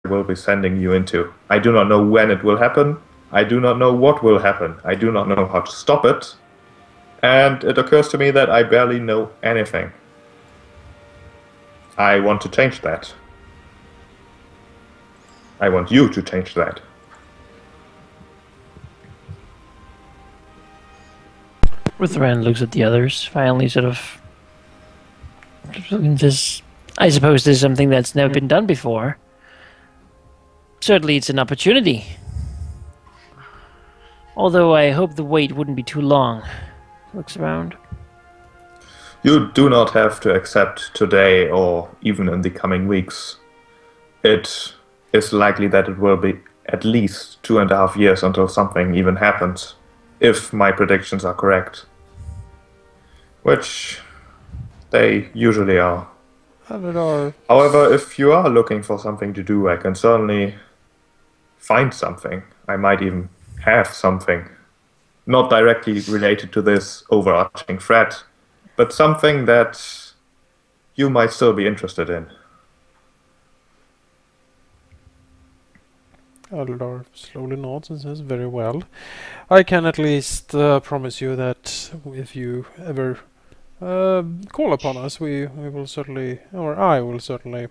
will be sending you into. I do not know when it will happen. I do not know what will happen. I do not know how to stop it. And it occurs to me that I barely know anything. I want to change that. I want you to change that. Rutheran looks at the others, finally sort of... I suppose this is something that's never been done before. Certainly it's an opportunity. Although I hope the wait wouldn't be too long. Looks around. You do not have to accept today or even in the coming weeks. It is likely that it will be at least 2.5 years until something even happens, if my predictions are correct. Which they usually are. Eledar. However, if you are looking for something to do, I can certainly find something. I might even have something. Not directly related to this overarching threat, but something that you might still be interested in. Eledar slowly nods and says, very well. I can at least promise you that if you ever call upon us, we will certainly, or I will certainly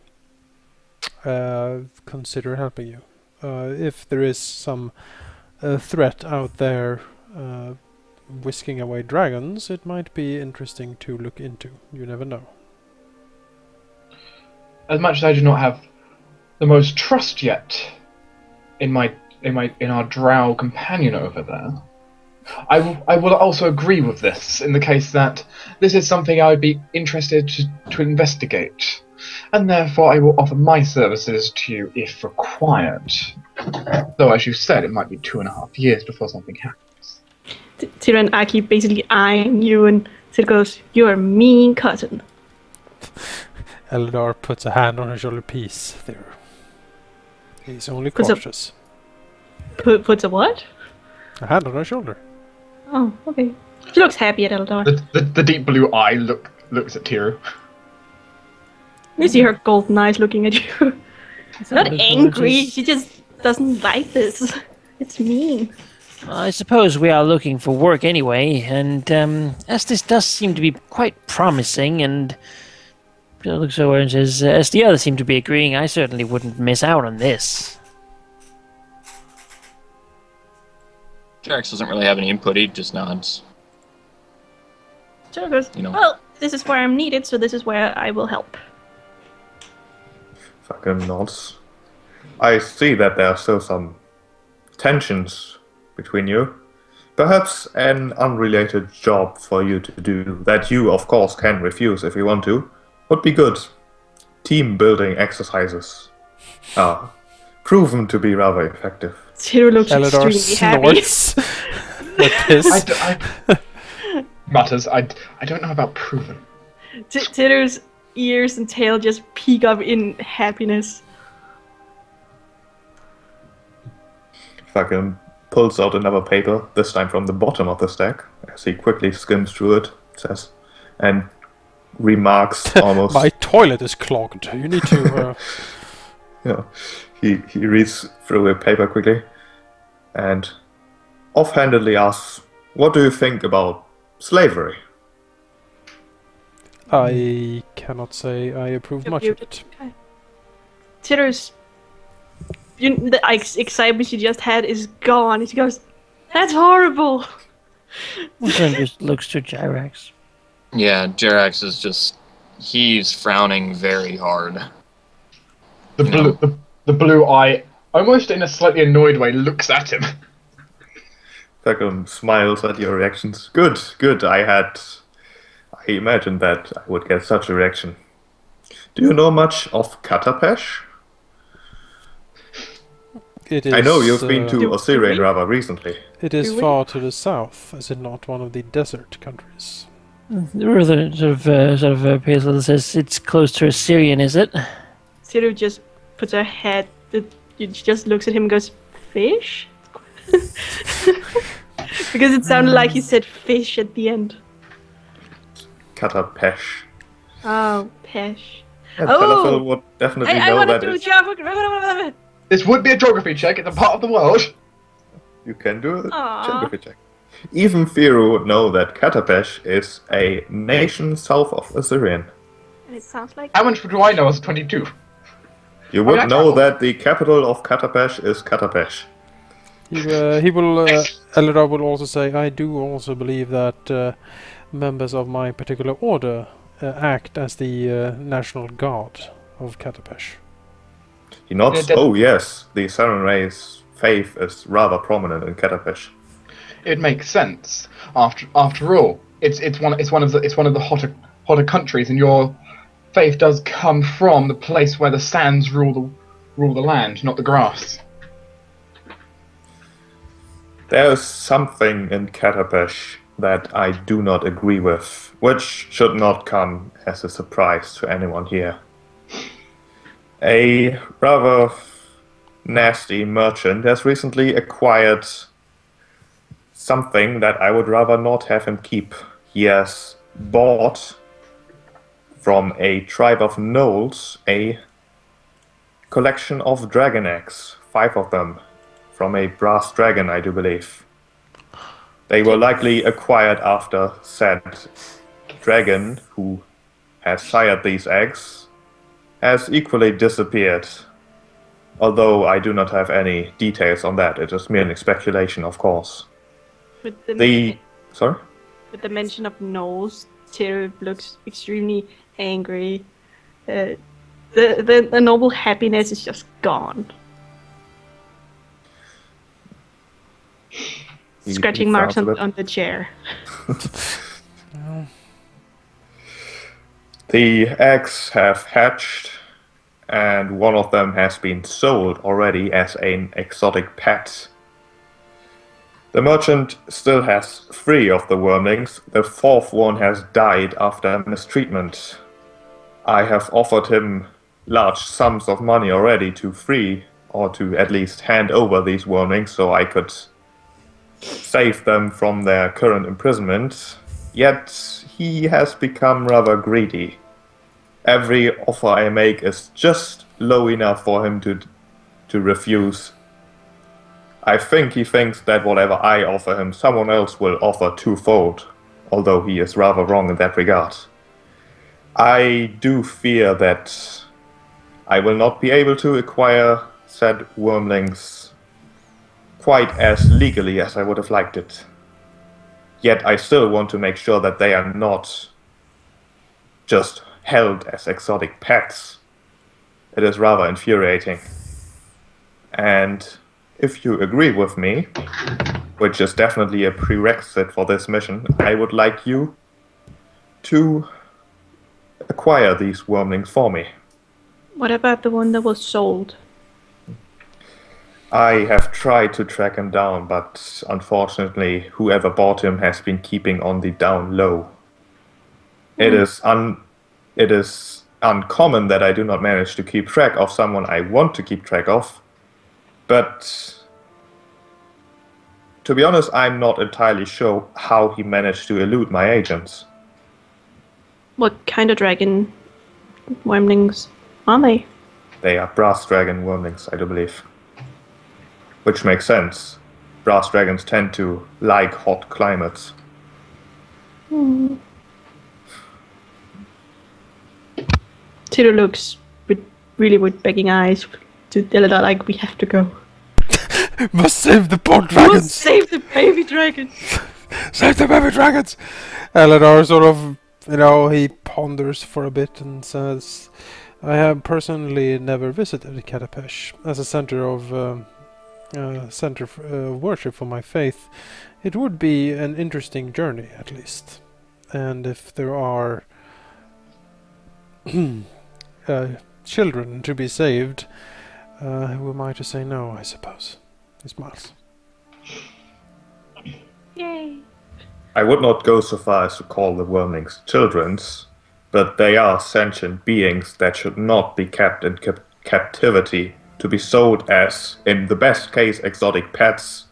consider helping you. If there is some threat out there whisking away dragons, it might be interesting to look into. You never know. As much as I do not have the most trust yet in our Drow companion over there, I will also agree with this in the case that this is something I would be interested to investigate, and therefore I will offer my services to you if required. Though, as you said, it might be 2.5 years before something happens. Theru and Aki basically eyeing you, and Sid goes, "You're a mean cousin." Eledar puts a hand on her shoulder. Peace, Theru. He's only Puts cautious. Puts a what? A hand on her shoulder. Oh, okay. She looks happy at Eledar. The deep blue eye looks at Theru. You see her golden eyes looking at you. Not angry, she just doesn't like this. It's mean. I suppose we are looking for work anyway, and as this does seem to be quite promising, and looks over and says, as the others seem to be agreeing, I certainly wouldn't miss out on this. Jeirax doesn't really have any input, he just nods. So goes, well, this is where I'm needed, so this is where I will help. Fucking nods. I see that there are still some tensions between you. Perhaps an unrelated job for you to do, that you, of course, can refuse if you want to, would be good. Team building exercises are proven to be rather effective. Theru looks Eledar extremely snorts. Like this. Mutters, I don't know about proven. Theru's ears and tail just peak up in happiness. Fucking pulls out another paper, this time from the bottom of the stack, as he quickly skims through it, says, and remarks almost... My toilet is clogged. You need to... Yeah, he reads through the paper quickly, and offhandedly asks, what do you think about slavery? I cannot say I approve much of it. Okay. Theru's... the excitement she just had is gone. She goes, that's horrible! Then just looks to Jeirax. Yeah, Jeirax is just... he's frowning very hard. The blue eye, almost in a slightly annoyed way, looks at him. Thackum smiles at your reactions. Good. I imagined that I would get such a reaction. Do you know much of Katapesh? It is, I know you've been to Osirian rather recently. It is far to the south. Is it not one of the desert countries? Rutheran sort of appears a little, says, it's close to Assyrian, is it? Theru just puts her head, she just looks at him and goes, fish? Because it sounded like he said fish at the end. Katapesh. Oh, Pesh. Yeah, Talathel would definitely I know want to that do a it's... job. This would be a geography check. It's a part of the world. You can do a Aw. geography check. Even Theru would know that Katapesh is a nation south of Assyrian. And it sounds like How much do I know as 22? You mean, I would know traveled. that the capital of Katapesh is Katapesh. He will. Eledar will also say, I do also believe that members of my particular order act as the national guard of Catapesh. He nods. Yeah, Oh yes, the Sarenrae's faith is rather prominent in Katapesh. It makes sense. After all, it's one of the hotter countries, and your faith does come from the place where the sands rule the land, not the grass. There is something in Katapesh that I do not agree with, which should not come as a surprise to anyone here. A rather nasty merchant has recently acquired something that I would rather not have him keep. He has bought from a tribe of gnolls a collection of dragon eggs, 5 of them, from a brass dragon, I do believe. They were likely acquired after said dragon, who has sired these eggs, has equally disappeared. Although I do not have any details on that, it is merely speculation, of course. with Sorry? with the mention of nose, Theru looks extremely angry. The noble happiness is just gone. Scratching marks frowns a bit. on the chair. The eggs have hatched, and one of them has been sold already as an exotic pet. The merchant still has 3 of the wormlings. The 4th one has died after mistreatment. I have offered him large sums of money already to free, or to at least hand over these wormlings so I could save them from their current imprisonment. Yet he has become rather greedy. Every offer I make is just low enough for him to refuse. I think he thinks that whatever I offer him, someone else will offer twofold, although he is rather wrong in that regard. I do fear that I will not be able to acquire said wormlings quite as legally as I would have liked it. Yet I still want to make sure that they are not just held as exotic pets. It is rather infuriating. And if you agree with me, which is definitely a prerequisite for this mission, I would like you to acquire these wormlings for me. What about the one that was sold? I have tried to track him down, but unfortunately, whoever bought him has been keeping on the down low. It is uncommon that I do not manage to keep track of someone I want to keep track of, but to be honest, I'm not entirely sure how he managed to elude my agents. What kind of dragon wormlings are they? They are brass dragon wormlings, I do believe. Which makes sense. Brass dragons tend to like hot climates. Theru looks with begging eyes to Eledar like, we have to go. Must save the poor We'll dragons! save the baby dragon! Save the baby dragons! Eledar sort of, he ponders for a bit and says, I have personally never visited Katapesh as a center of worship for my faith. It would be an interesting journey, at least. And if there are children to be saved, who am I to say no, I suppose? He smiles. Yay! I would not go so far as to call the wormlings children's, but they are sentient beings that should not be kept in captivity to be sold as, in the best case, exotic pets,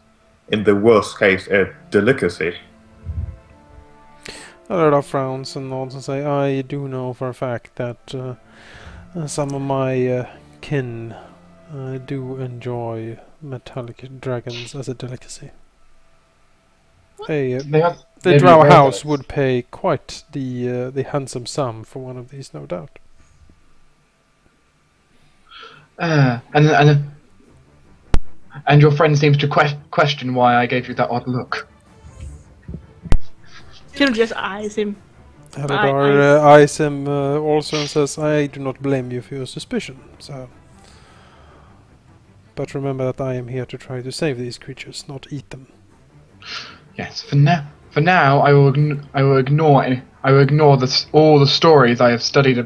in the worst case, a delicacy. Eledar frowns and nods and say, I do know for a fact that some of my kin I do enjoy metallic dragons as a delicacy. The Drow house would pay quite the handsome sum for one of these, no doubt. And your friend seems to question why I gave you that odd look. She'll just eyes him. Eledar eyes him also and says, "I do not blame you for your suspicion, so. But remember that I am here to try to save these creatures, not eat them." Yes, for now, I will ignore all the stories I have studied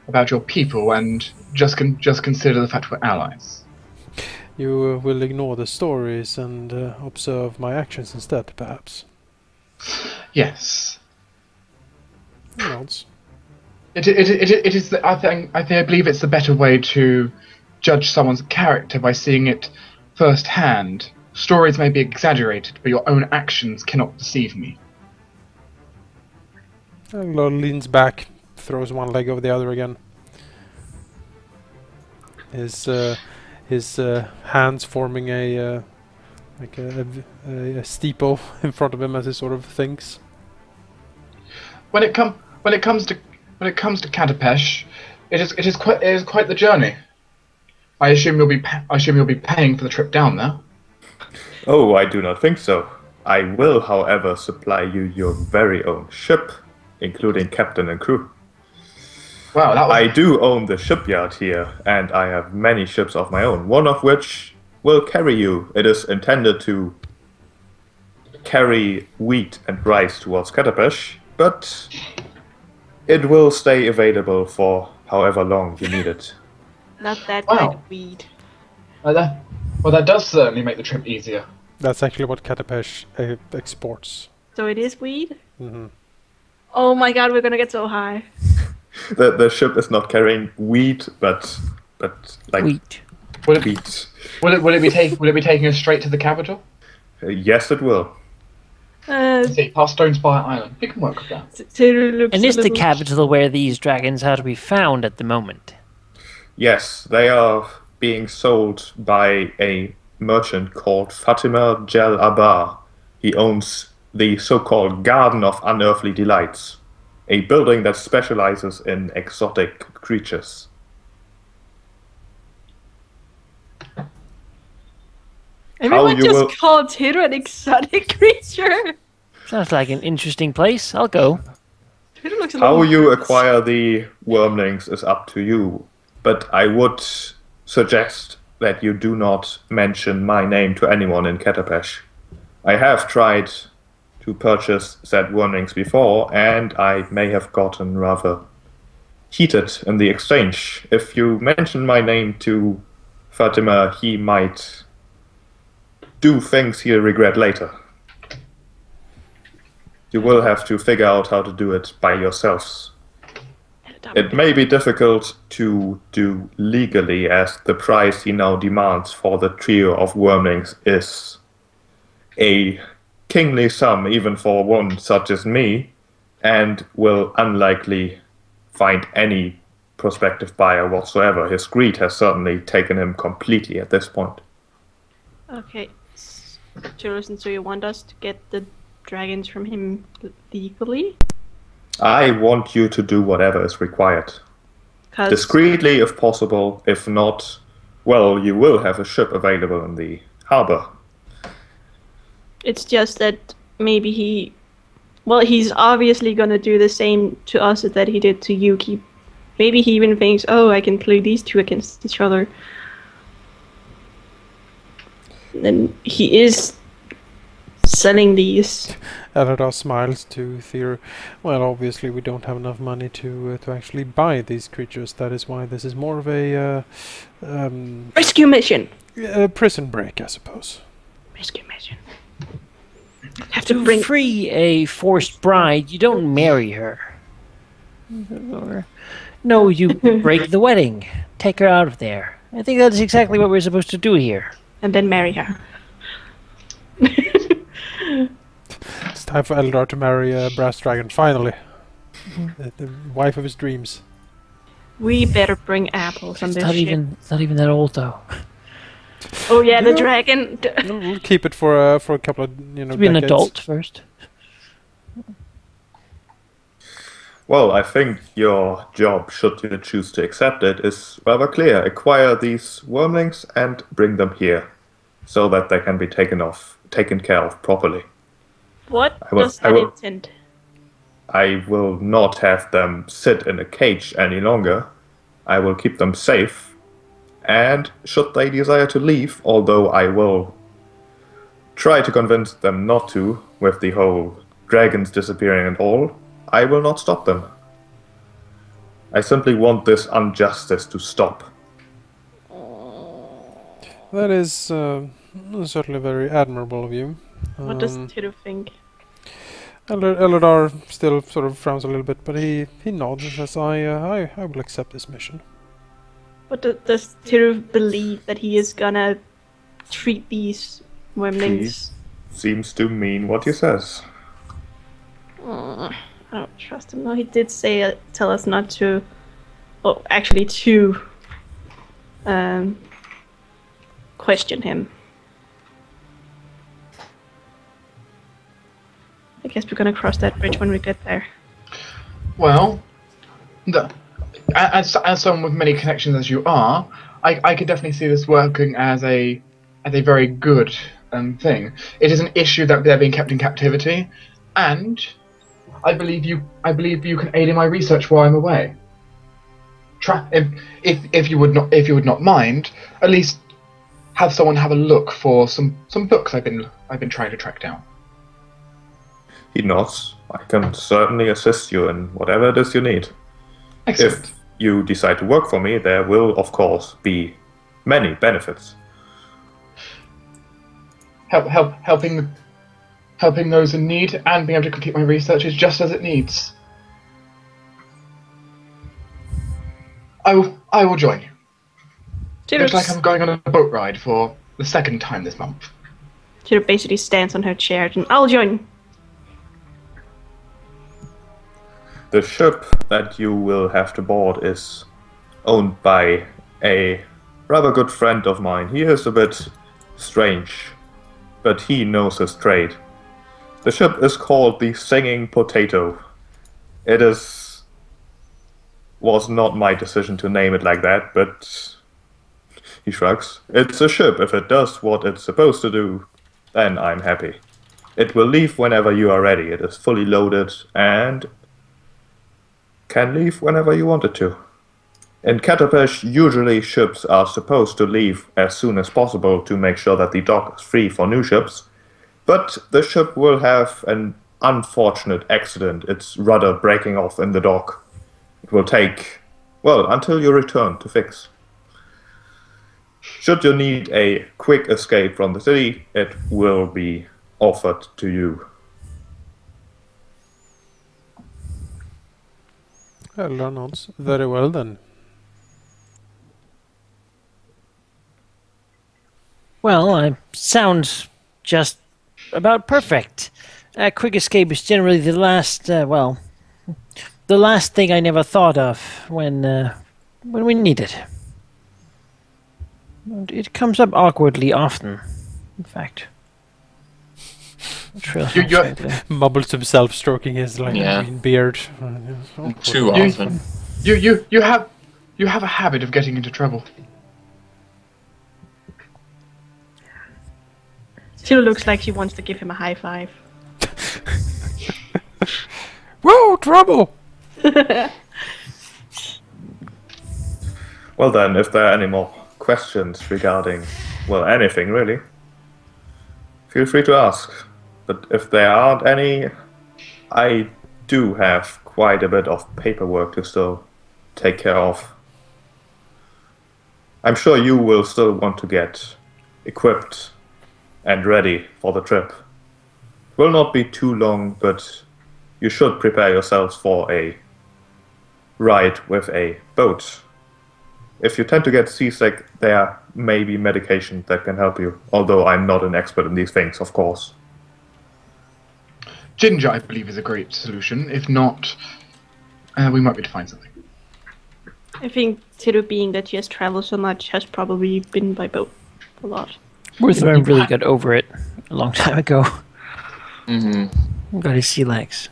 about your people and just consider the fact we're allies. You will ignore the stories and observe my actions instead, perhaps. Yes. He nods. It is. I believe it's the better way to judge someone's character by seeing it firsthand. Stories may be exaggerated, but your own actions cannot deceive me. Eledar leans back, throws one leg over the other again. His hands forming a steeple in front of him as he sort of thinks. When it comes to Catapesh, it is quite the journey. I assume you'll be paying for the trip down there. Oh, I do not think so. I will, however, supply you your very own ship, including captain and crew. Wow, I do own the shipyard here, and I have many ships of my own, one of which will carry you. It is intended to carry wheat and rice towards Catapesh, but it will stay available for however long you need it. Not that kind of weed. Well, that does certainly make the trip easier. That's actually what Catapesh exports. So it is weed? Mm-hmm. Oh my god, we're gonna get so high. The ship is not carrying wheat, but like wheat. Will it be taking us straight to the capital? Yes, it will. Past Stonespire Island. We can work with that. And is the capital where these dragons are to be found at the moment? Yes, they are being sold by a merchant called Fatima Jel Abar. He owns the so-called Garden of Unearthly Delights, a building that specializes in exotic creatures. Everyone just called Theru an exotic creature. Sounds like an interesting place. I'll go. How you acquire the wormlings is up to you, but I would suggest that you do not mention my name to anyone in Catapesh. I have tried to purchase said wormlings before, and I may have gotten rather heated in the exchange. If you mention my name to Fatima, he might do things he'll regret later. You will have to figure out how to do it by yourselves. It may be difficult to do legally, as the price he now demands for the trio of wormlings is a kingly sum even for one such as me, and will unlikely find any prospective buyer whatsoever. His greed has certainly taken him completely at this point. Okay. Jerusalem, so you want us to get the dragons from him legally? I want you to do whatever is required. Discreetly, if possible. If not, well, you will have a ship available in the harbor. It's just that maybe he's obviously gonna do the same to us that he did to Yuki. Maybe he even thinks, oh, I can play these two against each other. And he is selling these. Eledar smiles to Theru. Well, obviously we don't have enough money to actually buy these creatures. That is why this is more of a rescue mission. Prison break, I suppose. Rescue mission. Have to bring free a forced bride. You don't marry her. No, you break the wedding. Take her out of there. I think that's exactly what we're supposed to do here. And then marry her. It's time for Eledar to marry a brass dragon, finally. The wife of his dreams. We better bring apples on It's this not ship. it's not even that old though. Oh yeah, the Yeah. dragon. We'll keep it for a couple of To be an decades. adult first. Well, I think your job, should you choose to accept it, is rather clear. Acquire these wormlings and bring them here, so that they can be taken care of properly. What I will- does I that will- intend? I will not have them sit in a cage any longer. I will keep them safe, and should they desire to leave, although I will try to convince them not to, with the whole dragons disappearing and all, I will not stop them. I simply want this injustice to stop. That is certainly very admirable of you. What does Theru think? Eledar still sort of frowns a little bit, but he nods and says, I will accept this mission. What does Theru believe that he is gonna treat these wormlings? Seems to mean what he says. I don't trust him. No, he did say tell us not to. Oh, actually, to question him. I guess we're gonna cross that bridge when we get there. Well, as someone with many connections as you are, I could definitely see this working as a very good thing. It is an issue that they're being kept in captivity, and I believe you can aid in my research while I'm away. If you would not mind, at least have someone have a look for some books I've been trying to track down. He nods. I can certainly assist you in whatever it is you need. Excellent. If you decide to work for me, there will, of course, be many benefits. Helping those in need and being able to complete my research is just as it needs. I will join you. Looks like I'm going on a boat ride for the second time this month. Theru basically stands on her chair and I'll join. The ship that you will have to board is owned by a rather good friend of mine. He is a bit strange, but he knows his trade. The ship is called the Singing Potato. It was not my decision to name it like that, but he shrugs. It's a ship. If it does what it's supposed to do, then I'm happy. It will leave whenever you are ready. It is fully loaded and can leave whenever you want it to. In Cataclysm, usually ships are supposed to leave as soon as possible to make sure that the dock is free for new ships, but the ship will have an unfortunate accident, its rudder breaking off in the dock. It will take, well, until you return to fix. Should you need a quick escape from the city, it will be offered to you. Eledar nods. Very well then. Well, sounds just about perfect. A quick escape is generally the last, the last thing I never thought of when we need it. It comes up awkwardly often, in fact. Mumbles to himself, stroking his green beard. Too often. You have a habit of getting into trouble. Still looks like she wants to give him a high five. Whoa, trouble! Well then, if there are any more questions regarding, well, anything really, feel free to ask. But if there aren't any, I do have quite a bit of paperwork to still take care of. I'm sure you will still want to get equipped and ready for the trip. It will not be too long, but you should prepare yourselves for a ride with a boat. If you tend to get seasick, there may be medication that can help you, although I'm not an expert in these things, of course. Ginger, I believe, is a great solution. If not, we might be able to find something. I think Theru, being that she has traveled so much, has probably been by boat a lot. Rutheran really got over it a long time ago. Mm-hmm. Got his sea legs.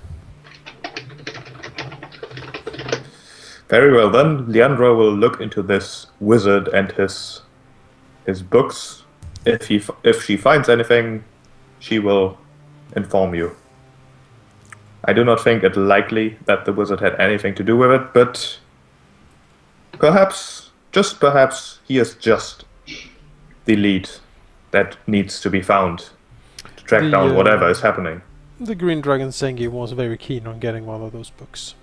Very well then, Leandro will look into this wizard and his books. If she finds anything, she will inform you. I do not think it likely that the wizard had anything to do with it, but perhaps, just perhaps, he is just the lead that needs to be found to track down whatever is happening. The Green Dragon Sengi was very keen on getting one of those books.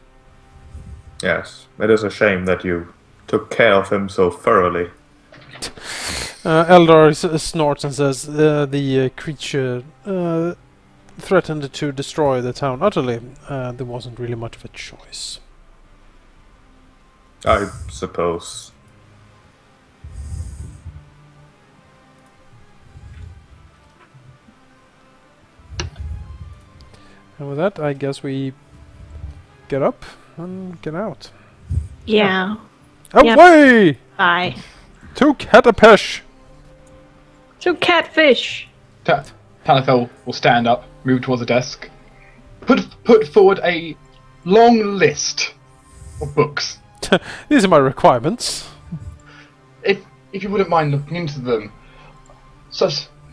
Yes, it is a shame that you took care of him so thoroughly. Eldar snorts and says the creature threatened to destroy the town utterly. There wasn't really much of a choice. I suppose. And with that, I guess we get up and get out. Yeah. Away! Bye. To Catapesh! So catfish. Talathel will stand up, move towards the desk, put forward a long list of books. These are my requirements. If you wouldn't mind looking into them,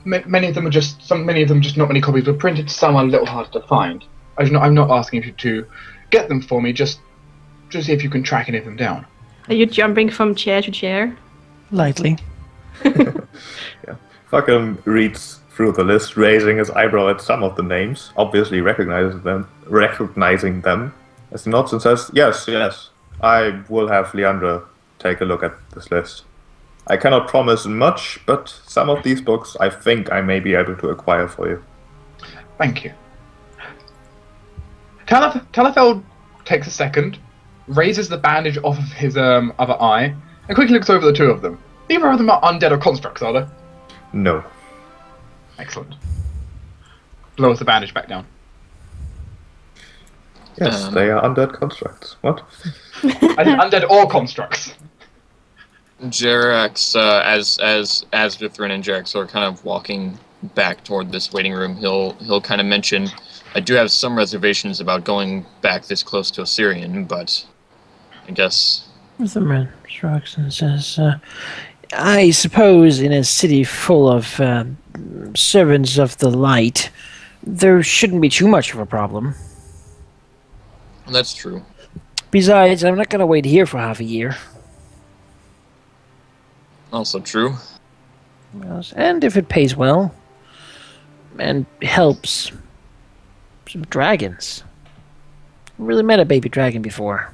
many of them are just not many copies were printed. Some are a little harder to find. I'm not asking you to get them for me. Just see if you can track any of them down. Are you jumping from chair to chair? Lightly. Yeah. Fuckham reads through the list, raising his eyebrow at some of the names, obviously recognizing them, as he nods and says, yes, I will have Leandra take a look at this list. I cannot promise much, but some of these books I think I may be able to acquire for you. Thank you. Talathel takes a second, raises the bandage off of his other eye, and quickly looks over the two of them. Neither of them are undead or constructs, are they? No. Excellent. Lowers the bandage back down. Yes, they are undead constructs. What? I think undead or constructs. Jeirax, as Rutheran and Jeirax are kind of walking back toward this waiting room, he'll kind of mention, I do have some reservations about going back this close to Assyrian, but I guess... Rutheran shrugs and says, I suppose in a city full of servants of the light, there shouldn't be too much of a problem. That's true. Besides, I'm not going to wait here for half a year. Also true. Yes, and if it pays well, and helps some dragons. I really met a baby dragon before.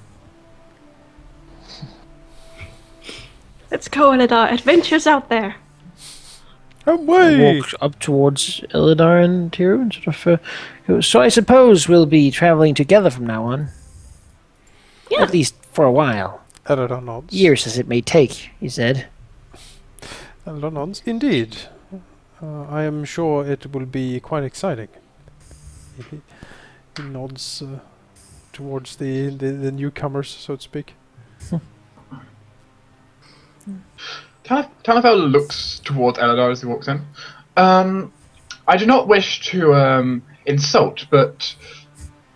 Let's go, Eledar. Adventures out there. Away! Walk up towards Eledar and Theru and sort of go, so I suppose we'll be traveling together from now on. Yeah. At least for a while. Eldar nods. Years as it may take, he said. Eldar nods. Indeed. I am sure it will be quite exciting. He nods towards the newcomers, so to speak. Talathel looks towards Eledar as he walks in. I do not wish to insult, but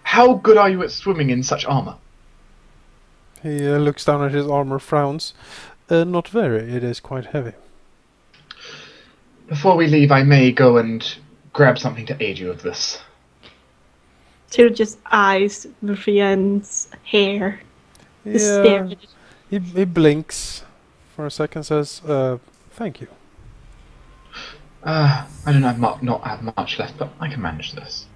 how good are you at swimming in such armor? He looks down at his armor, frowns. Not very, it is quite heavy. Before we leave, I may go and grab something to aid you with this. Theru just eyes Rutheran's hair. The Yeah, stare. he blinks for a second, says, thank you. I do not have much left, but I can manage this.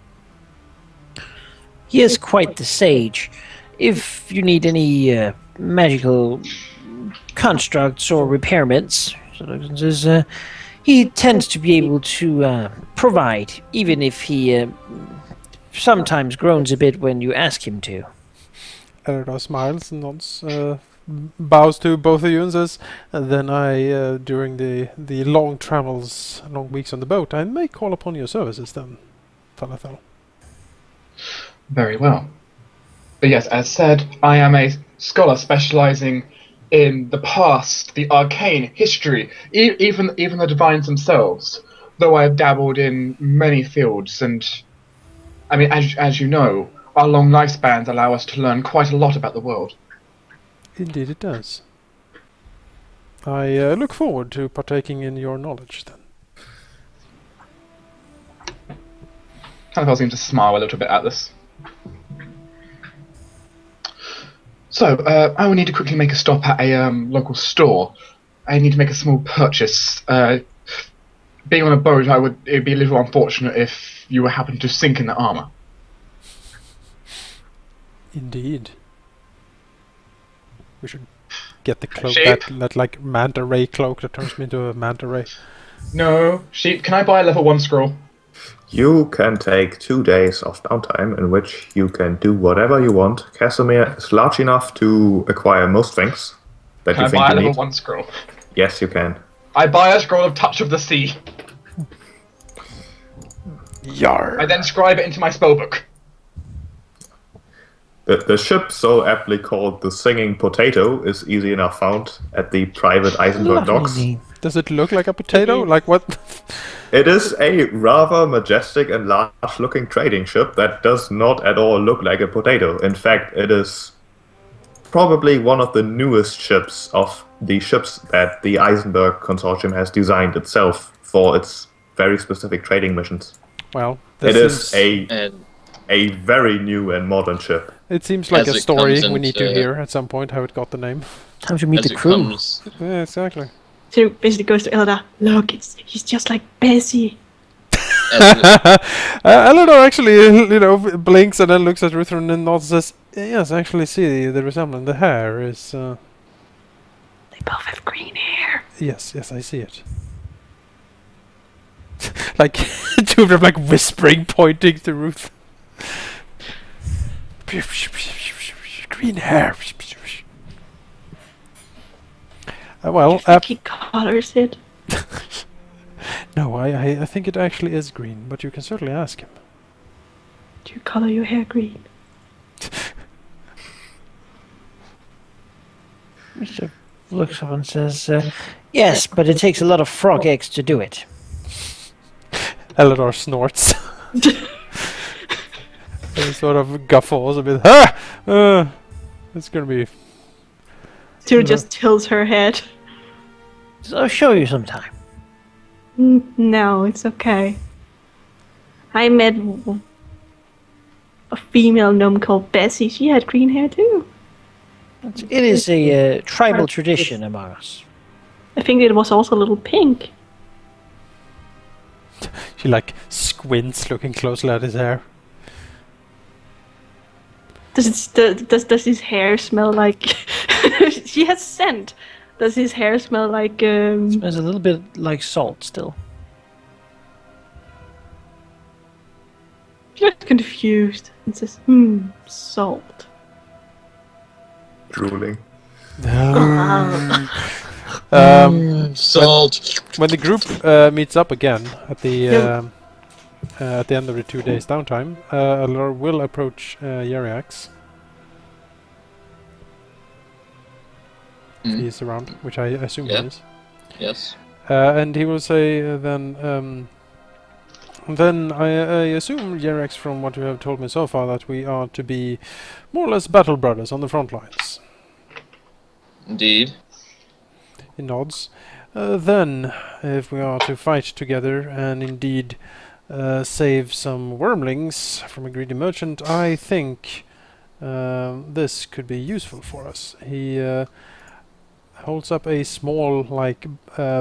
He is quite the sage. If you need any magical constructs or repairments, he tends to be able to provide, even if he sometimes groans a bit when you ask him to. Eldar smiles and nods, bows to both of you and says, then I, during the long travels, long weeks on the boat, I may call upon your services then, Talathel. Very well. But yes, as said, I am a scholar specializing in the past, the arcane history, even the divines themselves. Though I have dabbled in many fields, and I mean, as you know, our long lifespans allow us to learn quite a lot about the world. Indeed it does. I look forward to partaking in your knowledge then. Talathel seems to smile a little bit at this. So, I will need to quickly make a stop at a local store. I need to make a small purchase. Being on a boat, it would be a little unfortunate if you were happen to sink in the armor. Indeed. We should get the cloak, Sheep? that like manta ray cloak that turns me into a manta ray. No, sheep. Can I buy a level 1 scroll? You can take 2 days of downtime in which you can do whatever you want. Casimir is large enough to acquire most things that Can you I think buy a you level need. 1 scroll? Yes, you can. I buy a scroll of Touch of the Sea. Yar. I then scribe it into my spellbook. The ship, so aptly called the Singing Potato, is easy enough found at the private Eisenberg docks. Lovely. Does it look like a potato? Like what? It is a rather majestic and large-looking trading ship that does not at all look like a potato. In fact, it is probably one of the newest ships of the ships that the Eisenberg Consortium has designed itself for its very specific trading missions. Well, It this is seems, And a very new and modern ship. it seems like as a it story comes we need to into- hear at some point, how it got the name. Time to meet as the it crew. comes, Yeah, exactly. So basically goes to Eledar. Look, he's just like Bessie. as it, Eledar actually, blinks and then looks at Rutheran and nods and says, yes, I actually see the resemblance. The hair is... They both have green hair. Yes, I see it. Like, two of them like whispering, pointing to Ruth. Green hair. Well, I think he colors it. no, I think it actually is green, but you can certainly ask him. Do you color your hair green? Mr. looks up and says, yes, but it takes a lot of frog eggs to do it. Eledar snorts. And he sort of guffaws a bit. Ah! It's gonna be... Theru just tilts her head. So I'll show you sometime. No, it's okay. I met a female gnome called Bessie. She had green hair too. It is a tribal tradition among us. I think it was also a little pink. She like squints, looking closely at his hair. Does his hair smell like? She has scent. Does his hair smell like? Smells a little bit like salt still. She looks confused and says, salt. Drooling. salt. When the group meets up again at the end of the 2 days downtime, Eledar will approach Jeirax. Mm. He's around, which I assume Yeah. he is. Yes. And he will say then I assume, Jeirax, from what you have told me so far, that we are to be more or less battle brothers on the front lines. Indeed. He nods. Then, if we are to fight together and indeed save some wormlings from a greedy merchant, I think this could be useful for us. He holds up a small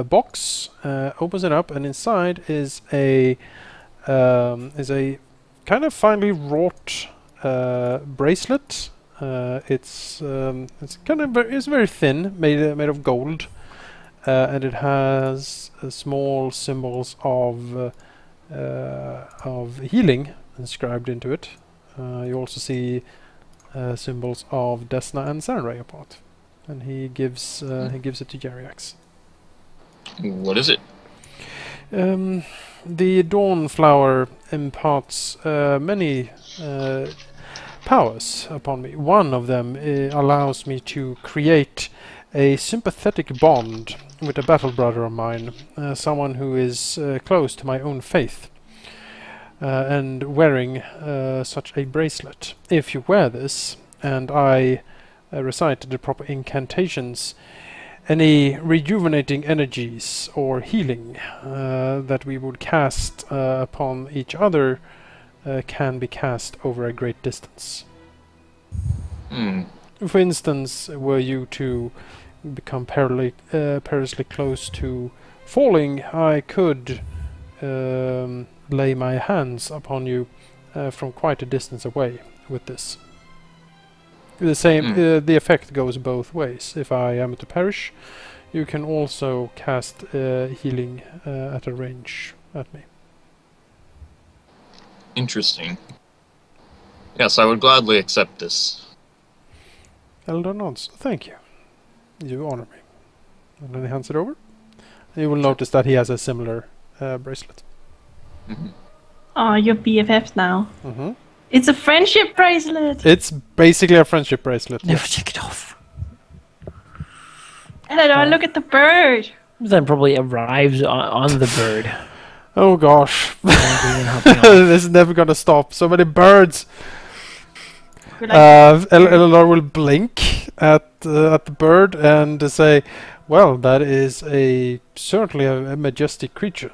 box, opens it up, and inside is a kind of finely wrought bracelet. It's very thin, made of gold, and it has small symbols of healing inscribed into it. You also see symbols of Desna and Sarenrae upon it, and he gives it to Jeirax. What is it? The Dawn Flower imparts many powers upon me. One of them allows me to create a sympathetic bond with a battle brother of mine, someone who is close to my own faith, and wearing such a bracelet. If you wear this, and I recite the proper incantations, any rejuvenating energies or healing that we would cast upon each other can be cast over a great distance. For instance, were you to become perilously close to falling, I could lay my hands upon you from quite a distance away with this. The same, the effect goes both ways. If I am to perish, you can also cast healing at a range at me. Interesting. Yes, I would gladly accept this. Eledar nods. Thank you. You honor me. And then he hands it over. And you will notice that he has a similar bracelet. Oh, you're BFFs now. Mm-hmm. It's a friendship bracelet! It's basically a friendship bracelet. Never take it off. Eledar, look at the bird! Then probably arrives on the bird. Oh gosh. Hopping off. This is never gonna stop. So many birds. We're like, Eledar will blink at the bird and say, well, that is certainly a majestic creature.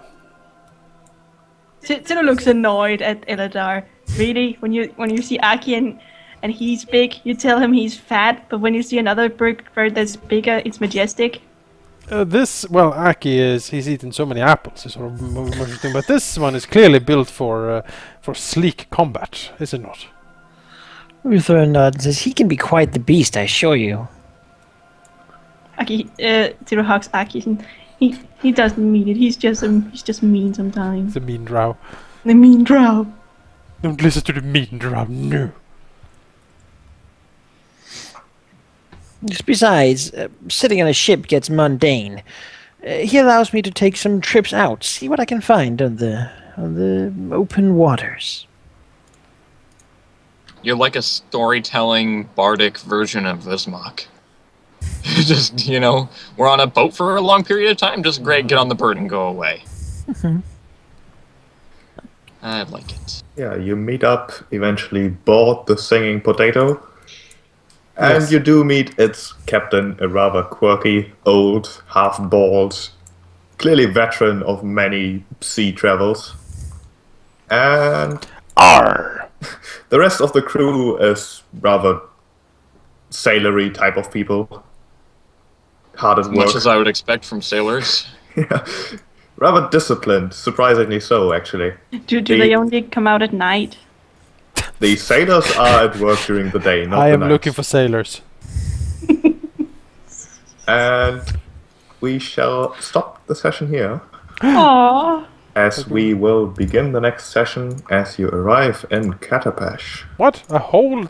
Theru looks annoyed at Eledar. Really? When you see Aki and he's big, you tell him he's fat, but when you see another bird that's bigger, it's majestic? Aki he's eaten so many apples, it's sort of thing, but this one is clearly built for sleek combat, is it not? Rutheran nods says he can be quite the beast, I assure you. Aki, Theru hugs Aki, and he doesn't mean it. He's just mean sometimes. The mean Drow. The mean Drow. Don't listen to the mean Drow, no. Just besides, sitting on a ship gets mundane. He allows me to take some trips out, see what I can find on the open waters. You're like a storytelling bardic version of Vismach. Just, we're on a boat for a long period of time, just great, get on the bird and go away. I like it. Yeah, you meet up eventually board the singing potato. And Yes. you do meet its captain, a rather quirky, old, half-bald, clearly veteran of many sea travels. And Arr! the rest of the crew is rather sailory type of people. Hard at work. Much as I would expect from sailors. Yeah. Rather disciplined, surprisingly so, actually. Do they only come out at night? The sailors are at work during the day, not I the am night. looking for sailors. And we shall stop the session here, Aww. as we will begin the next session as you arrive in Catapash. What? A whole...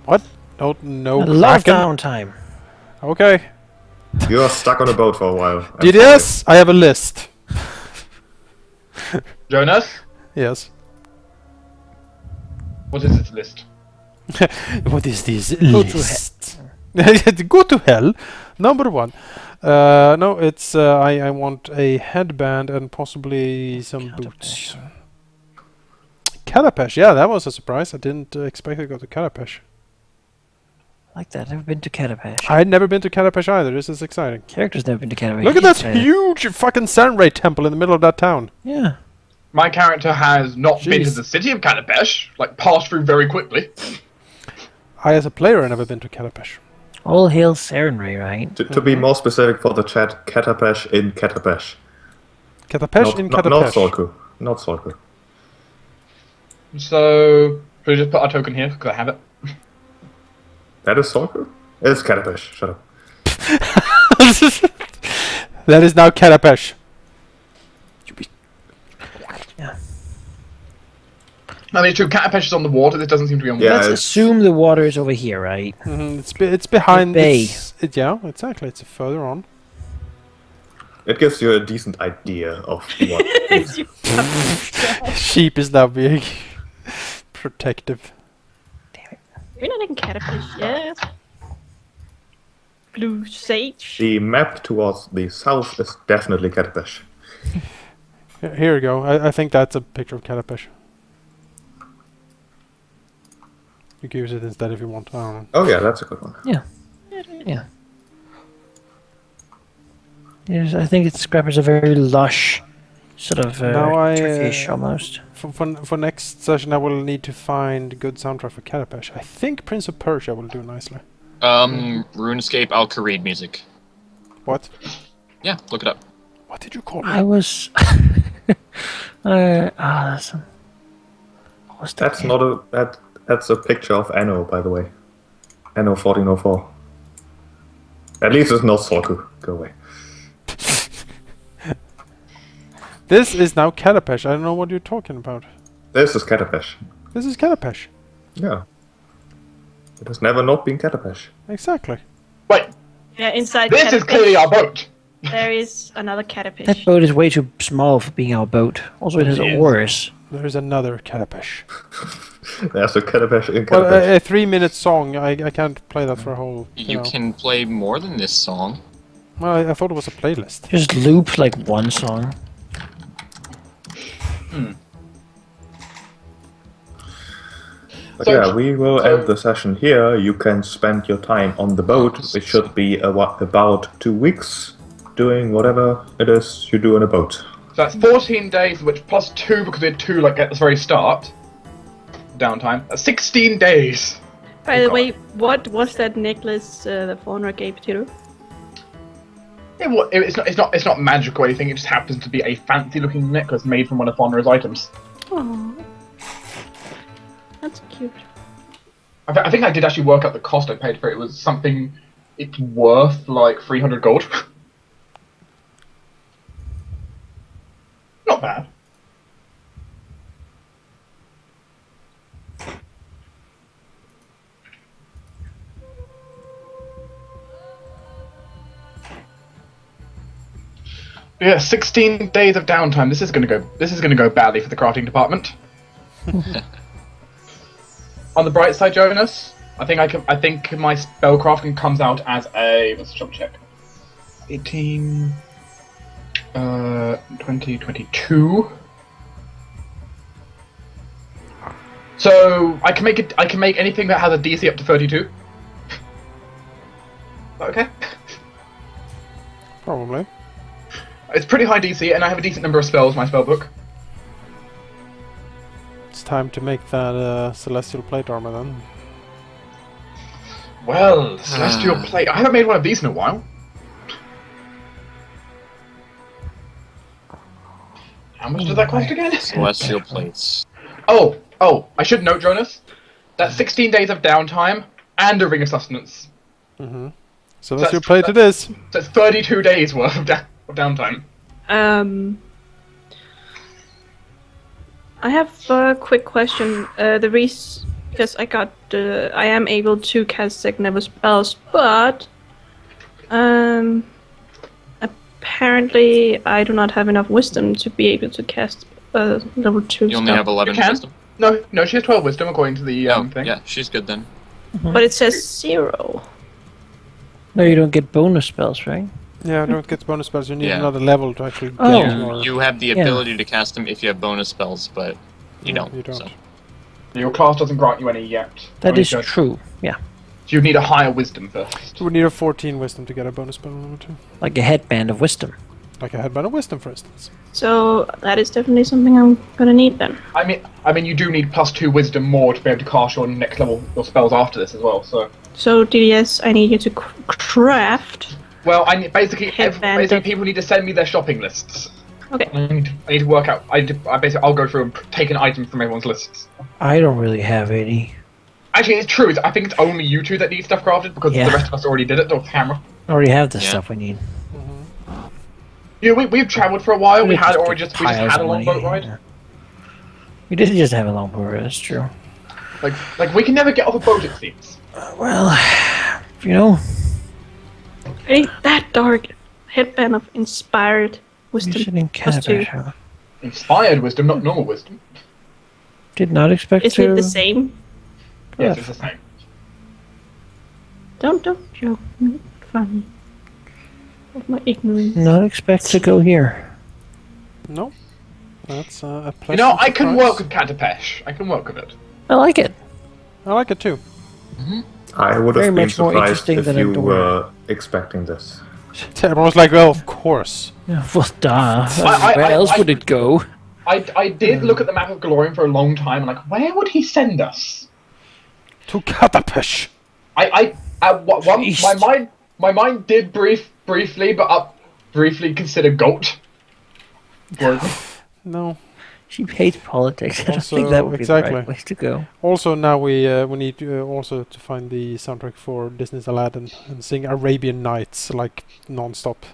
What? No A lot of Kraken? downtime. Okay. You are stuck on a boat for a while. I'm DDS, I have a list. Jonas, Yes. what is its list? What is this Go to list? Go to hell. Number one. No, it's I want a headband and possibly some boots. Catapash, yeah, that was a surprise. I didn't expect to go to Catapash. Like that, I've been to Catapash. I had never been to Catapash either. This is exciting. Character's never been to Catapash. Look at that Excited. huge fucking Sarenrae temple in the middle of that town. Yeah. My character has not been to Jeez. the city of Catapesh, passed through very quickly. I, as a player, have never been to Catapash. All hail Sarenrae, right? To be more specific for the chat, Catapash in Catapash. Catapash in Catapash. Not Solku. Not Solku. So, should we just put our token here, because I have it? That is Solku? It's Catapash. Shut up. That is now Catapash. Yeah. I mean, it's true, Catapesh is on the water, this doesn't seem to be on Yeah, water. Let's it's- assume the water is over here, right? It's behind The bay. yeah, exactly. It's further on. It gives you a decent idea of what is. Sheep is now being protective. We're not in Catfish yet. blue sage. The map towards the south is definitely Catapesh. Here we go. I think that's a picture of Catapesh. You can use it instead if you want. I don't know. Oh yeah, that's a good one. Yeah. Yes, I think Scrapper's a very lush sort of fish almost. For next session, I will need to find good soundtrack for Catapesh. I think Prince of Persia will do nicely. RuneScape Al-Kharid music. What? Yeah, look it up. What did you call it? I was. That's That's not a that's a picture of Anno, by the way. Anno 1404. At least it's not Sorku. Go away. This is now Catapesh. I don't know what you're talking about. This is Catapesh. This is Catapesh. Yeah. It has never not been Catapesh. Exactly. Wait, Yeah, inside this is Catapesh, clearly our boat. there is another Catapesh. That boat is way too small for being our boat. Also, it has It is. oars. There's another Catapesh. There's a Catapesh in Well, Catapesh. a 3-minute song. I can't play that for a whole. You know. can play more than this song. Well, I thought it was a playlist. Just loop like one song. But yeah, we will end the session here. You can spend your time on the boat. It should be about 2 weeks doing whatever it is you do on a boat. So that's 14 days, which plus 2 because we had 2 like at the very start. Downtime. That's 16 days. By the way, what was that necklace the Fauna gave to? Yeah, well, it's not magic or anything. It just happens to be a fancy-looking necklace made from one of Faunra's items. Oh, that's cute. I think I did actually work out the cost I paid for it. It was something. It's worth like 300 gold. Not bad. Yeah, 16 days of downtime. This is gonna go badly for the crafting department. On the bright side, Jonas, I think my spellcrafting comes out as a, let's double check. 18 20 22. So I can make anything that has a DC up to 32. Okay. Probably. It's pretty high DC, and I have a decent number of spells in my spellbook. It's time to make that celestial plate armor then. Well, Celestial Plate. I haven't made one of these in a while. How much does that cost again? Celestial plates. Oh, I should note, Jonas. That's 16 days of downtime and a ring of sustenance. Mm-hmm. Celestial plate it is. So it's 32 days worth of downtime. I have a quick question. The reason, because I am able to cast second spells, but apparently I do not have enough wisdom to be able to cast level 2 You only spell. have 11 You can? wisdom. No, she has 12 wisdom according to the thing. Yeah, she's good then. But it says 0. No, you don't get bonus spells, right? Yeah, don't get bonus spells. You need Yeah. another level to actually get Oh. more. You have the ability to cast them if you have bonus spells, but you don't. You don't. So. Your class doesn't grant you any yet. That Only is just- true. Yeah, So you need a higher wisdom first. You would need a 14 wisdom to get a bonus spell level 2. like a headband of wisdom. Like a headband of wisdom, for instance. So that is definitely something I'm gonna need then. I mean, you do need plus 2 wisdom more to be able to cast your next level your spells after this as well. So, DDS, I need you to craft. well, basically Headband. people need to send me their shopping lists. Okay. I need to work out. I'll go through and take an item from everyone's lists. I don't really have any. Actually, it's true. I think it's only you two that need stuff crafted because Yeah. the rest of us already did it off camera. I already have the Yeah. stuff we need. You know, we've travelled for a while. We Just just piles had a of long money, boat ride. yeah. We did just have a long boat ride, that's true. Like we can never get off a boat. It seems. Well, you know, Hey, that dark headband of inspired we wisdom. should in plus 2. Catapesh, huh? Inspired wisdom, not normal wisdom. Did not expect Isn't to. it the same? Yes, it's the same. Don't joke. funny. Of my ignorance. Not expect to go here. No. That's a pleasant You know, I can surprise. work with Catapesh. I can work with it. I like it. I like it too. I would Very have been much more surprised interesting if than you Adora. were expecting this. Everyone's like, well, of course. Yeah, well, duh. I- Where else I- would it go? I did look at the map of Galorian for a long time, and like, where would he send us? To Catapesh. East. My mind did briefly consider Goat. No. She hates politics. I don't think Also, that would be the exactly. right place to go. Also, now we need also to find the soundtrack for Disney's Aladdin and sing Arabian Nights like non-stop.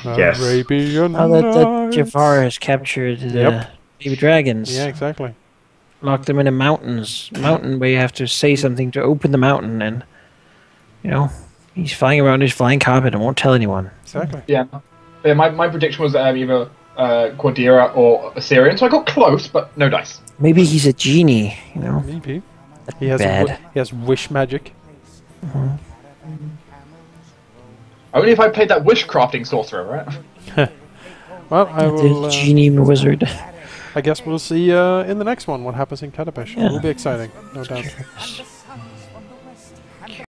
Yes. Arabian Now that Nights. Jafar has captured the Yep. baby dragons, Yeah, exactly. locked them in a mountain where you have to say something to open the mountain, and he's flying around his flying carpet and won't tell anyone. Exactly. Yeah. My prediction was either Quadira or Assyrian, so I got close, but no dice. Maybe he's a genie. Maybe. He has Bad. he has wish magic. Only if I played that wish crafting sorcerer, right? Well, I will. The genie wizard. I guess we'll see in the next one what happens in Catapesh. Yeah. It will be exciting, no doubt.